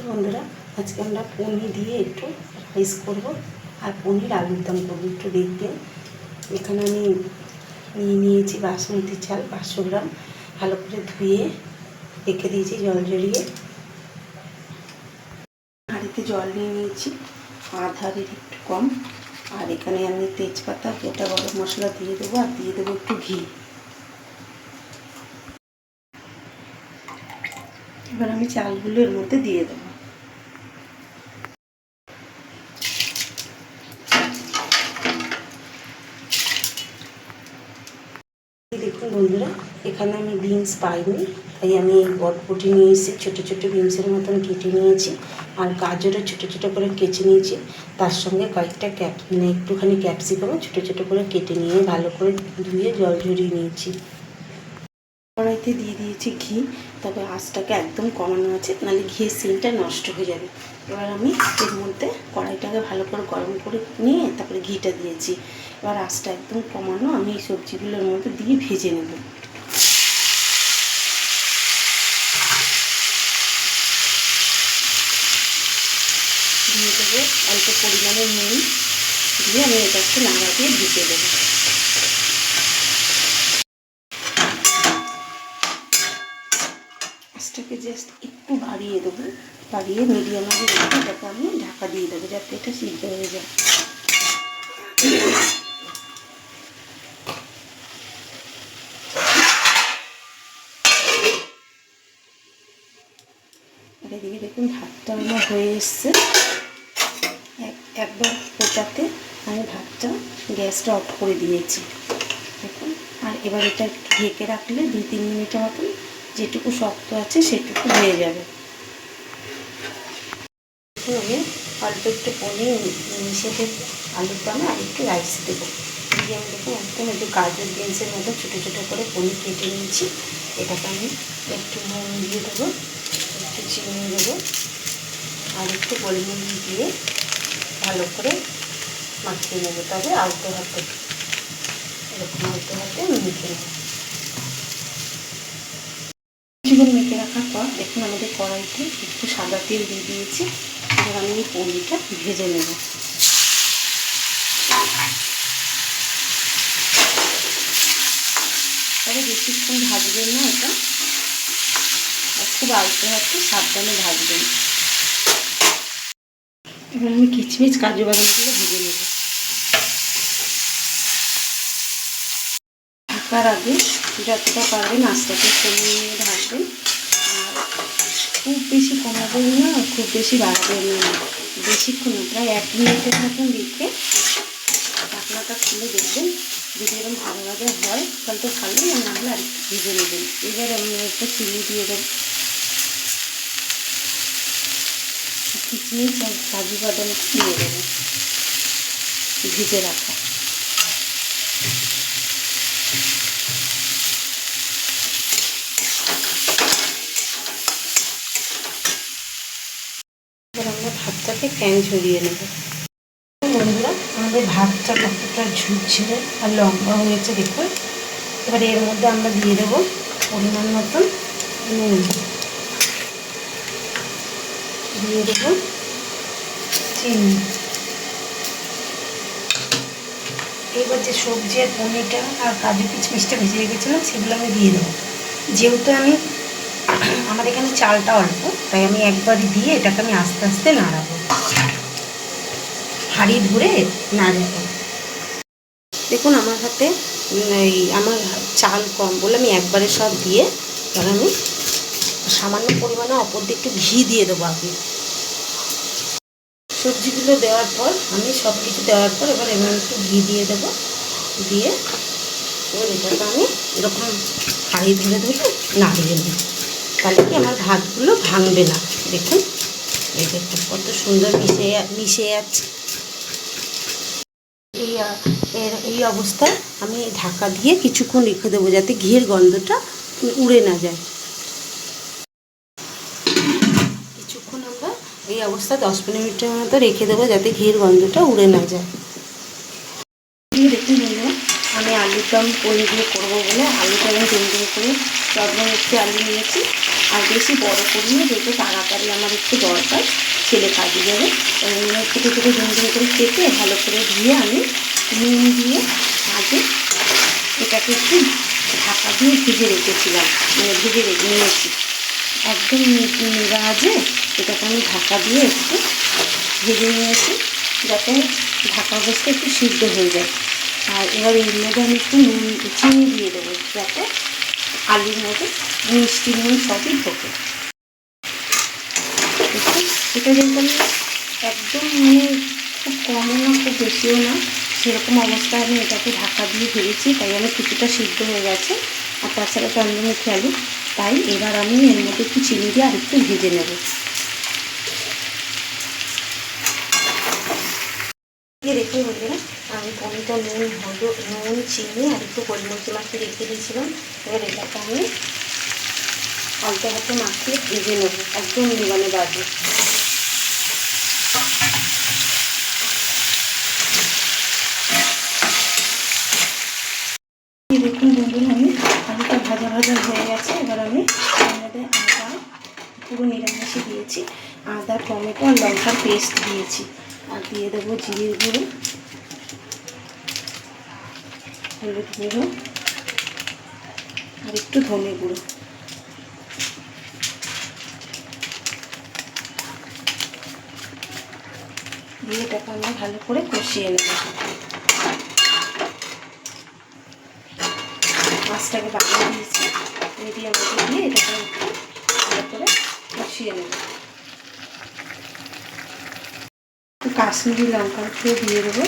বন্ধুরা, আজকে আমরা পনির দিয়ে একটু রাইস করব আর পনির আলুর দম করবো। একটু দেখবেন। এখানে আমি নিয়েছি বাসমতি চাল 500 গ্রাম, ভালো করে ধুয়ে রেখে দিয়েছি জল জড়িয়ে। হাঁড়িতে জল নিয়েছি আধারের একটু কম, আর এখানে আমি তেজপাতা, গোটা গরম মশলা দিয়ে দেবো, আর দিয়ে দেবো একটু ঘি। এবার আমি চালগুলো এর মধ্যে দিয়ে দেবো। দেখুন বন্ধুরা, এখানে আমি বিনস পাইনি, তাই আমি বটবটি নিয়ে এসেছি, ছোটো ছোটো বিনসের মতন কেটে নিয়েছি, আর গাজরও ছোটো ছোটো করে কেটে নিয়েছি। তার সঙ্গে কয়েকটা একটুখানি ক্যাপসিকামও ছোটো ছোটো করে কেটে নিয়ে ভালো করে ধুয়ে জল ঝরিয়ে নিয়েছি। কড়াইতে দিয়ে দিয়েছি ঘি, তবে আঁচটাকে একদম কমানো আছে, নাহলে ঘিয়ের সেন্টটা নষ্ট হয়ে যাবে। এবার আমি এর মধ্যে কড়াইটাকে ভালো করে গরম করে নিয়ে তারপরে ঘিটা দিয়েছি। এবার আঁচটা একদম কমানো, আমি এই সবজিগুলোর মধ্যে দিয়ে ভেজে নেব। দিয়ে দেবো অল্প পরিমাণে নুন, দিয়ে আমি এটা একটু নাড়া দিয়ে ভেজে দেবো। আঁচটাকে জাস্ট একটু বাড়িয়ে দেবো, বাড়িয়ে মিডিয়ামে রেখে এটাকে আমি ঢাকা দিয়ে দেবো যাতে এটা সিদ্ধ হয়ে যায়। আর এদিকে দেখুন ভাতটা আমার হয়ে এসছে। একবার ফোটাতে আমি ভাতটা গ্যাসটা অফ করে দিয়েছি দেখুন। আর এবার এটা একটু ঢেকে রাখলে 2-3 মিনিটের মতন যেটুকু শক্ত আছে সেটুকু হয়ে যাবে। আমি অল্প একটু পনির মিশিয়ে দেবো আলুর দমে, আর একটু রাইস দেবো। দিয়ে আমি দেখুন একদম একটু গাজর বিনসের মতো ছোটো ছোটো করে পনির কেটে নিয়েছি। এটাকে আমি একটু নুন দিয়ে দেবো, একটু চিনি দেবো, আর একটু গোলমরিচ দিয়ে ভালো করে মাখিয়ে নেবো। তবে আলতো হাতে, এরকম আলতো হাতে মেখে নেব। কিছুক্ষণ মেখে রাখার পর দেখুন আমাদের কড়াইতে একটু সাদা তেল দিয়ে দিয়েছি। এবার আমি এই পনিরটা ভেজে নেব। তবে বেশিক্ষণ ভাজবেন না, এটা খুব আলতো হাতে সাবধানে ভাজবেন। এবার আমি কিচমিচ কাজু বাদামগুলো ভেজে নেব। ঢাকার আগে যতটা পারবেন আস্তাকে কমিয়ে নিয়ে ঢাকবেন, আর খুব বেশি কমাবেন না, খুব বেশি বাড়াবেন না। বেশিক্ষণ প্রায় 1 মিনিটের মতন রেখে ঢাকনাটা খুলে দেখবেন। যদি এরকম ভাজা ভাজা হয় তাহলে তো ভালোই, আর নাহলে আর একটু ভেজে নেবেন। এবার আমি একটা চিনি দিয়ে দেবো, কিচমিচ আর কাজু বাদাম দিয়ে দেবো ভেজে রাখা। এবার আমরা ভাতটাকে ফ্যান ঝরিয়ে নেব। বন্ধুরা, আমাদের ভাতটা কতটা ঝুরঝুরে আর লম্বা হয়েছে দেখুন। এবার এর মধ্যে আমরা দিয়ে দেবো পরিমাণ মতন নুন, দিয়ে দেবো চিনি। এবার যে সবজি আর পনিরটা আর কাজু কিচমিচটা ভেজে রেখেছিলাম সেগুলো আমি দিয়ে দেবো। যেহেতু আমার এখানে চালটা অল্প, তাই আমি একবারই দিয়ে এটাকে আমি আস্তে আস্তে নাড়াবো, হাঁড়ি ধরে নাড়াবো। দেখুন আমার হাতে আমার চাল কম বলে আমি একবারে সব দিয়ে, এবার আমি সামান্য পরিমাণে অপর দিকে একটু ঘি দিয়ে দেবো আগে। সবজিগুলো দেওয়ার পর আমি সব কিছু দেওয়ার পর এবার একটু ঘি দিয়ে দেবো, দিয়ে এবার এটাকে আমি এরকম হাঁড়ি ধরে ধরে নাড়িয়ে নেব। তাহলে কি আমার ভাতগুলো ভাঙবে না। দেখুন এই দেখুন কত সুন্দর মিশে যাচ্ছে। এই অবস্থায় আমি ঢাকা দিয়ে কিছুক্ষণ রেখে দেবো যাতে ঘিয়ের গন্ধটা উড়ে না যায়। কিছুক্ষণ আমরা এই অবস্থায় 10-15 মিনিটের মতো রেখে দেবো যাতে ঘিয়ের গন্ধটা উড়ে না যায়। দেখুন বন্ধুরা, আমি আলুর দম পনির দিয়ে করবো বলে আলুটা আমি ডুম করে চন্দ্রমুখী আলু নিয়েছি। আর বেশি বড় করিনি, যেহেতু তাড়াতাড়ি আমার একটু দরকার, ছেলে কাজে যাবে। ওই জন্য ছোটো ছোটো ডুম করে কেটে ভালো করে ধুয়ে আমি নুন দিয়ে আগে এটাকে একটু ঢাকা দিয়ে ভেজে রেখেছিলাম, মানে ভেজে রেখে নিয়েছি একদম নিরাজে। এটাকে আমি ঢাকা দিয়ে একটু ভেজে নিয়েছি, যাতে ঢাকা বসতে একটু সিদ্ধ হয়ে যায়। আর এবার এর মধ্যে আমি একটু নুন চিনি দিয়ে দেবো, যাতে আলুর মধ্যে মিষ্টি নুন সবই ঢোকে। এটা দেখবেন একদম মানে খুব কমও না খুব বেশিও না, সেরকম অবস্থায় আমি এটাকে ঢাকা দিয়ে ভেজেছি, তাই আমি কিছুটা সিদ্ধ হয়ে গেছে। আর তাছাড়া চন্দ্রমুখী আলু, তাই এবার আমি এর মধ্যে একটু চিনি দিয়ে আরেকটু ভেজে নেব। দেখুন বন্ধুরা, আমি পনিরটা নুন চিনি আর একটু গোলমরিচ মাখিয়ে রেখে দিয়েছিলাম। এবার এটাকে আমি হালকা হাতে মাখিয়ে ভেজে নেব একদম নিবানে বাজে। দেখুন বন্ধুরা, আমি আলুটা ভাজা ভাজা হয়ে গেছে। এবার আমি আমাদের আদা পুরো নিরামিষে দিয়েছি, আদা টমেটো আর লঙ্কার পেস্ট দিয়েছি। আর দিয়ে দেবো জিরের গুঁড়ো, হলুদ গুঁড়ো আর একটু ধনে গুঁড়ো। দিয়ে এটাকে আমরা ভালো করে কষিয়ে নেব। মাছটাকে বানিয়ে দিয়েছি মিডিয়াম আঁচে দিয়ে, এটাকে একটু ভালো করে কষিয়ে নেব। একটু কাশ্মীরি লঙ্কার গুঁড়ো দিয়ে দেবো,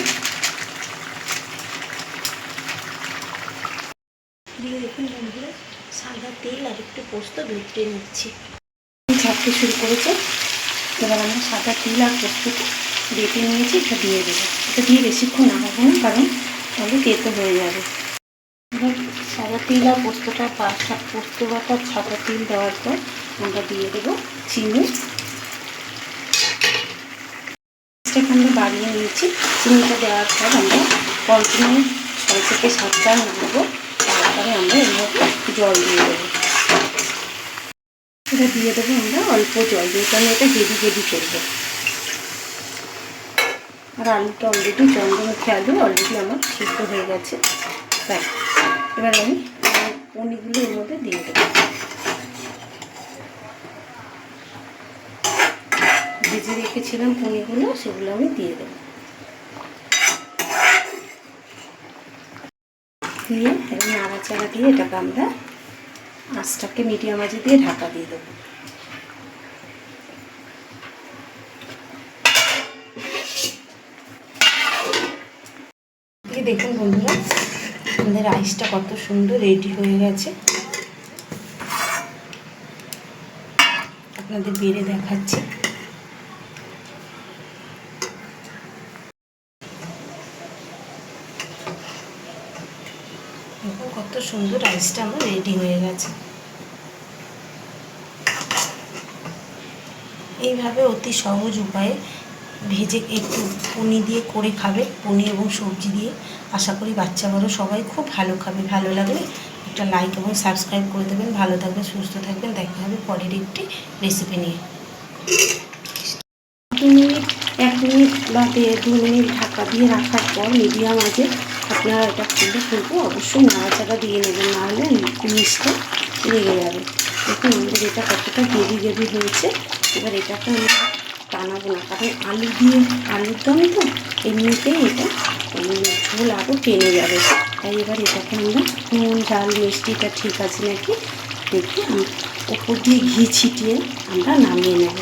দিয়ে দেখুন বন্ধুরা সাদা তেল আর একটু পোস্ত বেটে নিচ্ছি। ছাড়তে শুরু করেছে, এবার আমরা সাদা তেল আর পোস্তটা বেটে নিয়েছি, এটা দিয়ে দেবো। এটা দিয়ে বেশিক্ষণ নাড়াবো না, কারণ তাহলে তেতো হয়ে যাবে। এবার সাদা তিল আর পোস্তটা পোস্ত বাটা সাদা তিল দেওয়ার পর আমরা দিয়ে দেবো চিনি। এটাকে আমরা বাড়িয়ে নিয়েছি। চিনিটা দেওয়ার পর আমরা কন্টিনিউ 6 থেকে 7 বার নাড়বো। তারপরে আমরা এর মধ্যে জল দিয়ে দেবো। এটা দিয়ে দেবো আমরা অল্প জল দিয়ে, কারণ এটা হেভি করবো। আর আলুটা অলরেডি চন্দ্রমুখী আলু অলরেডি আমার সিদ্ধ হয়ে গেছে। তাই এবার আমি পনিরগুলো এর মধ্যে দিয়ে দেবো। ভেজে রেখেছিলাম পনিরগুলো, সেগুলো আমি দিয়ে দেবো। দিয়ে এবং নাড়াচাড়া দিয়ে এটাকে আমরা আঁচটাকে মিডিয়াম আঁচে দিয়ে ঢাকা দিয়ে দেবো। দেখুন বন্ধুরা, আমাদের রাইসটা কত সুন্দর রেডি হয়ে গেছে। আপনাদের বেড়ে দেখাচ্ছি। দেখুন কত সুন্দর রাইসটা আমার রেডি হয়ে গেছে। এইভাবে অতি সহজ উপায়ে ভেজে একটু পনির দিয়ে করে খাবে, পনির এবং সবজি দিয়ে। আশা করি বাচ্চা বড় সবাই খুব ভালো খাবে। ভালো লাগলে একটা লাইক এবং সাবস্ক্রাইব করে দেবেন। ভালো থাকবেন, সুস্থ থাকবেন। দেখা হবে পরের একটি রেসিপি নিয়ে। 1 মিনিট বা 2 মিনিট ঢাকা দিয়ে রাখার পর মিডিয়াম আঁচে আপনারা এটা খুলতে অবশ্যই নাড়াচাড়া দিয়ে নেবেন, নাহলে নিচটা লেগে যাবে। দেখুন আমাদের এটা কতটা গ্রেভি হয়েছে। এবার এটাকে আমরা টানাবো না, কারণ আলুর দম তো এমনিতেই এটা ঝোল আরও টেনে যাবে। তাই এবার এটাকে আমরা নুন ঝাল মিষ্টিটা ঠিক আছে নাকি দেখে ওপর দিয়ে ঘি ছিটিয়ে আমরা নামিয়ে নেব।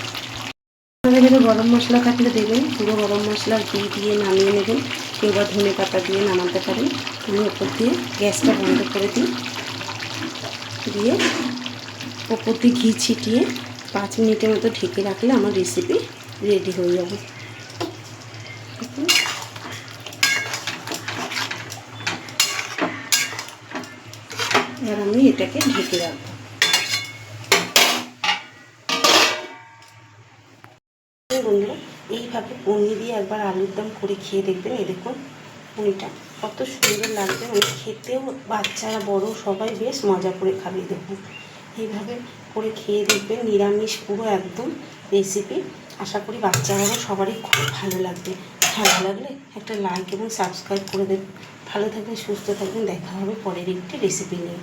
আপনাদের গরম মশলা থাকলে দেবেন, পুরো গরম মশলা ঘি দিয়ে নামিয়ে নেবেন। কেউ বা ধনে পাতা দিয়ে নামাতে পারেন। আমি ওপর দিয়ে গ্যাসটা বন্ধ করে দিই, দিয়ে ওপর দিয়ে ঘি ছিটিয়ে 5 মিনিটের মতো ঢেকে রাখলে আমার রেসিপি রেডি হয়ে যাবে। এবার আমি এটাকে ঢেকে রাখবো। বন্ধুরা এইভাবে পনির দিয়ে একবার আলুর দম করে খেয়ে দেখবেন। এই দেখুন পুনিটা কত সুন্দর লাগবে, মানে খেতেও বাচ্চারা বড় সবাই বেশ মজা করে খাবে। দেখুন এইভাবে করে খেয়ে দেখবেন, নিরামিষ পুরো একদম রেসিপি। আশা করি বাচ্চারাও সবারই খুব ভালো লাগবে। ভালো লাগলে একটা লাইক এবং সাবস্ক্রাইব করে দেবেন। ভালো থাকবেন, সুস্থ থাকবেন, দেখা হবে পরের একটি রেসিপি নিয়ে।